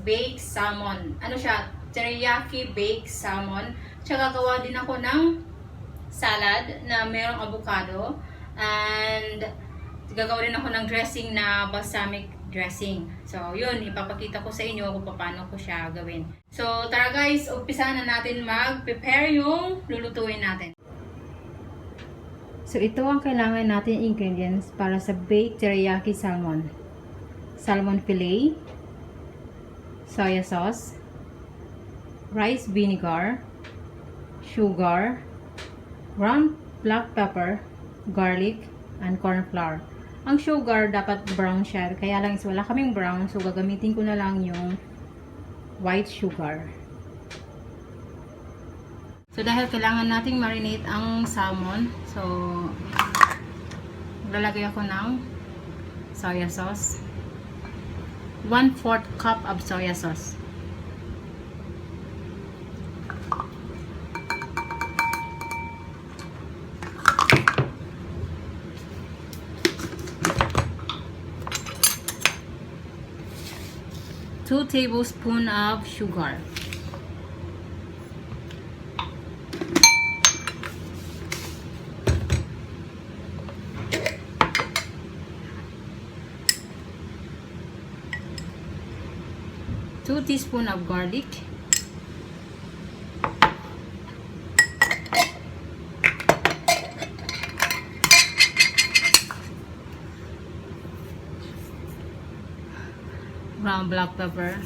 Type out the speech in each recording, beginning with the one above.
baked salmon. Ano siya? Teriyaki baked salmon. Tsaka gagawa din ako ng salad na merong avocado. And gagawa din ako ng dressing na balsamic dressing. So, yun, ipapakita ko sa inyo kung paano ko siya gawin. So, tara guys, umpisa na natin mag-prepare yung lulutuin natin. So, ito ang kailangan natin ingredients para sa baked teriyaki salmon. Salmon fillet, soya sauce, rice vinegar, sugar, ground black pepper, garlic, and corn flour. Ang sugar dapat brown siya, kaya lang is wala kaming brown, so gagamitin ko na lang yung white sugar. So dahil kailangan nating marinate ang salmon, so lalagay ako ng soya sauce. 1/4 cup of soya sauce. Two tablespoons of sugar. Two teaspoons of garlic. Ground black pepper.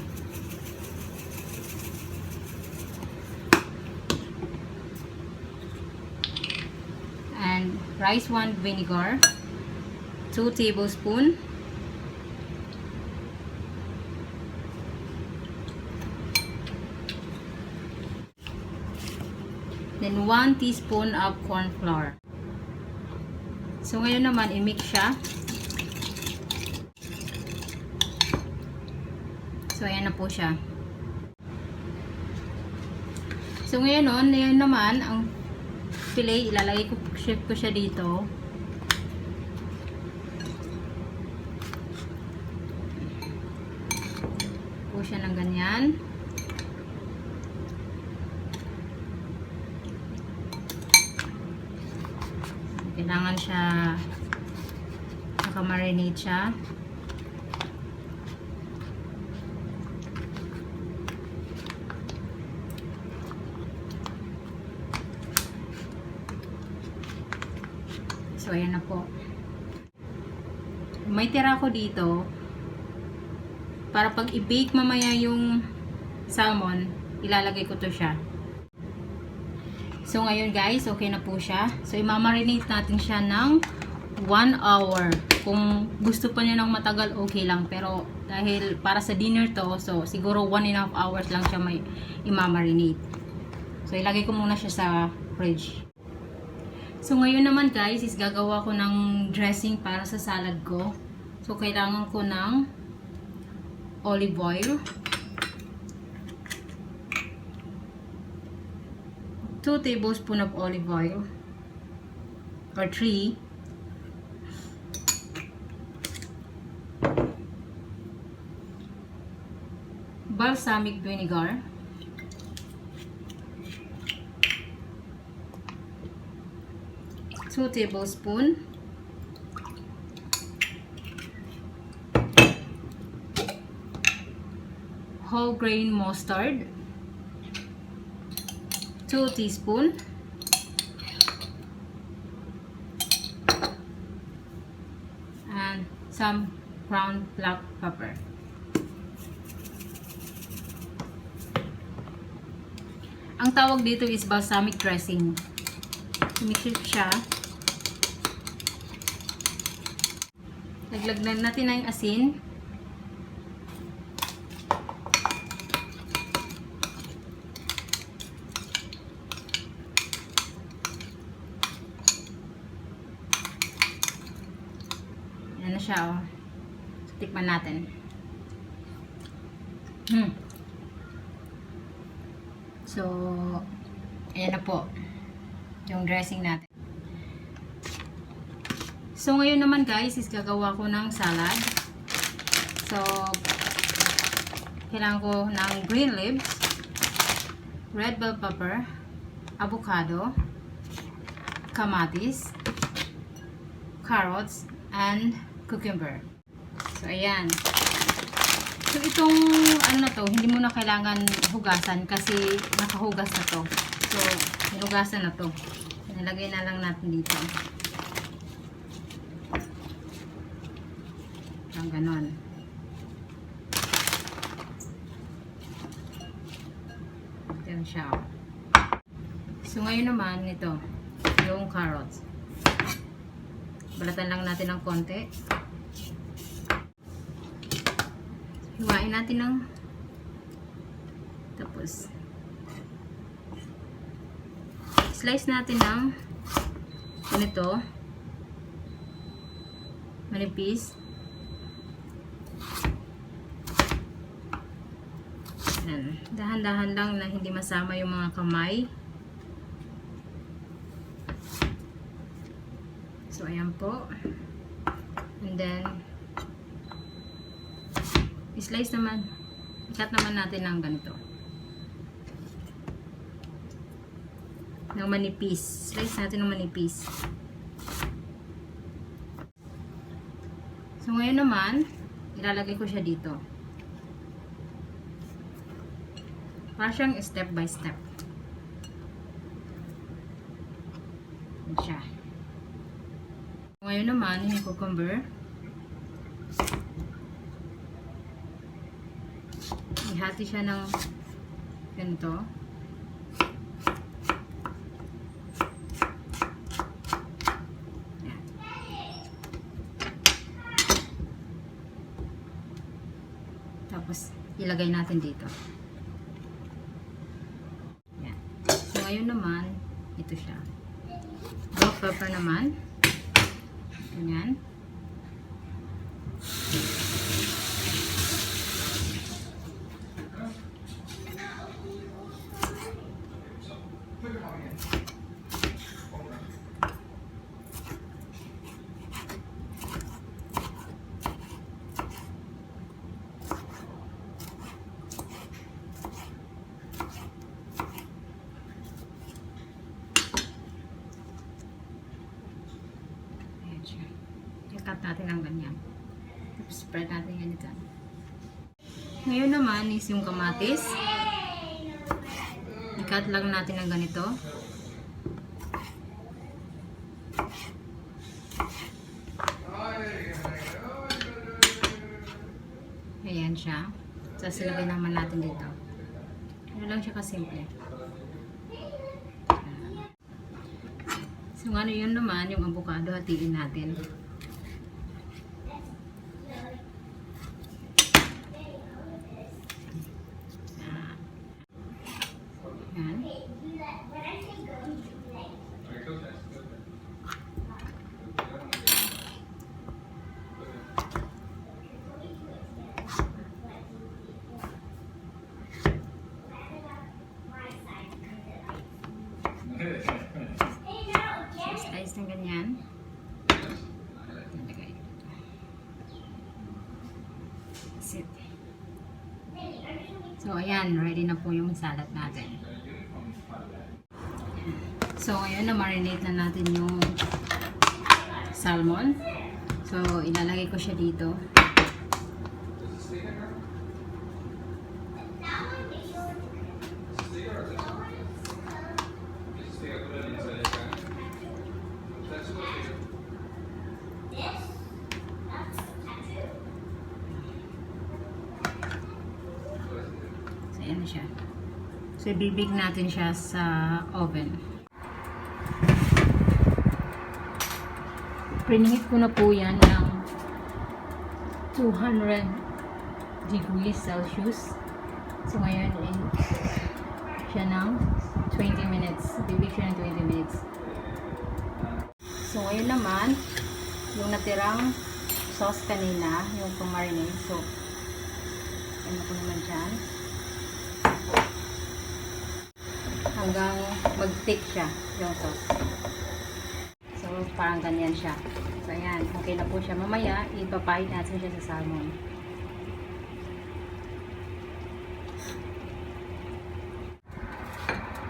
And rice wine vinegar. 2 tablespoons. Then 1 teaspoon of corn flour. So ngayon naman i-mix siya. So ayan na po siya. So ngayon naman ang fillet, ilalagay ko siya dito. Po siya ng ganyan. Kailangan siya naka-marinate siya. So, ayan na po. May tira ko dito para pag i-bake mamaya yung salmon, ilalagay ko to siya. So, ngayon guys, okay na po siya. So, imamarinate natin siya ng 1 hour. Kung gusto pa niya ng matagal, okay lang. Pero, dahil para sa dinner to, so, siguro 1.5 hours lang siya may imamarinate. So, ilagay ko muna siya sa fridge. So, ngayon naman guys, is gagawa ko ng dressing para sa salad ko. So, kailangan ko ng olive oil. 2 tablespoons of olive oil. Or 3. Balsamic vinegar. 2 tablespoons. Whole grain mustard. 2 teaspoons. And some ground black pepper. Ang tawag dito is balsamic dressing. Mix siya. Naglaglag natin na yung asin. Yan na siya, oh. So, tikman natin. So, ayan na po yung dressing natin. So, ngayon naman guys, is gagawa ko ng salad. So, kailangan ko ng green leaves, red bell pepper, avocado, kamatis, carrots, and cucumber. So, ayan. So, itong ano na to, hindi mo na kailangan hugasan kasi nakahugas na to. So, hinugasan na to. Nilagay na lang natin dito. Ang ganon. Ito yung siya. So, ngayon naman, ito. Yung carrots. Balatan lang natin ng konti. Hiwain natin ng tapos slice natin ng ganito manipis. Dahan-dahan lang na hindi masama yung mga kamay. So ayan po, and then slice naman, ikat naman natin ng ganito ng manipis. Slice natin ng manipis. So ngayon naman, ilalagay ko siya dito. Para siyang step by step. Yan siya. Ngayon naman, yung cucumber. Ihati siya ng ganito. Yan. Tapos, ilagay natin dito. Yan. So, ngayon naman, ito siya. Black pepper naman. Ganyan. I-cut natin ang ganyan. Tapos spread natin yan dito. Ngayon naman is yung kamatis. I-cut lang natin ang ganito. Ayan siya. Tapos ilagay naman natin dito. Ano lang siya kasimple. So ano yun naman, yung avocado, hatiin natin. Yan. Slice ng ganyan. That's it. So, ayan. Ready na po yung salad natin. So, ayan. Na-marinate na natin yung salmon. So, ilalagay ko siya dito. Ayan siya. So, ibibig natin siya sa oven. Prinihit ko na po yan ng 200 degrees Celsius. So, ngayon, siya ng 20 minutes. Ibibig siya ng 20 minutes. So, ngayon naman, yung natirang sauce kanina, yung pang-marinade. So, ano ko naman dyan. Hanggang mag-thick siya yung sauce. So, parang ganyan siya. So, ayan. Okay na po siya. Mamaya, ipapahid natin siya sa salmon.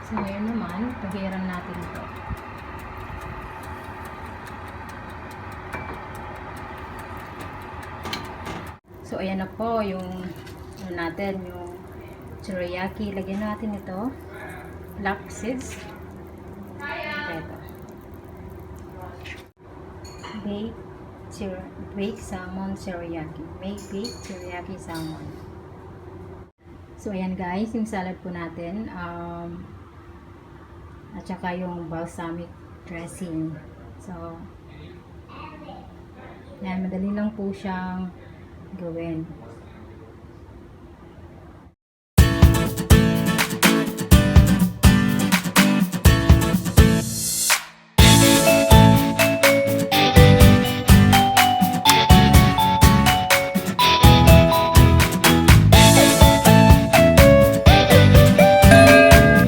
So ngayon naman, pagiram natin ito. So ayan na po yung ano natin, yung teriyaki. Lagyan natin ito. Black seeds. Ito. Baked salmon teriyaki. Baked teriyaki salmon. So ayan guys, yung salad po natin. At saka yung balsamic dressing. So, yan, madali lang po siyang gawin.